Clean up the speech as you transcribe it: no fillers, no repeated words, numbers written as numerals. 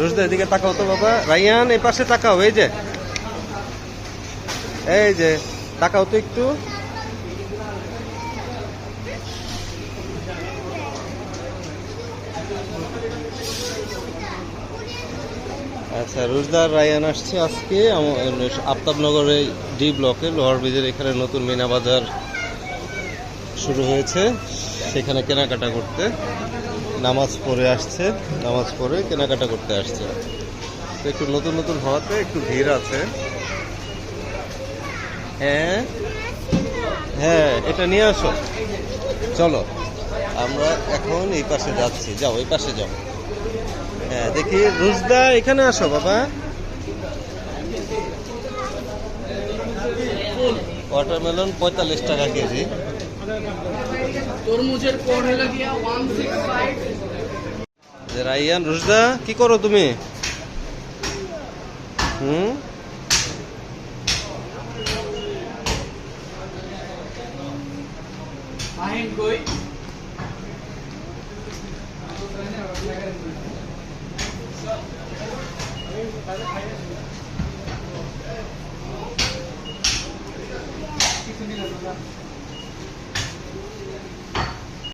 রোজদা এদিকে তাকাও তো বাবা। রাইয়ান এই পাশে তাকাও, এই যে তাকাও তো একটু। আচ্ছা, রোজদার রায়ান আসছে আজকে আফতাবনগরে ডি ব্লকে লোহার ব্রিজের এখানে নতুন মিনা বাজার শুরু হয়েছে, সেখানে কেনাকাটা করতে নামাজ পড়ে আসছে, নামাজ পড়ে কেনাকাটা করতে আসছে। তো একটু নতুন নতুন হওয়াতে একটু ভিড় আছে। হ্যাঁ হ্যাঁ, এটা নিয়ে আসো, চলো আমরা এখন এই পাশে যাচ্ছি। যাও এই পাশে যাও। হ্যাঁ দেখি, রোজদা এখানে আসো বাবা। ওয়াটারমেলন 45 টাকা কেজি। তরমুজের কোড হলো গিয়া 165। রাইয়ান, রোজদা কি করো তুমি? আহিন কই? কিছু দিন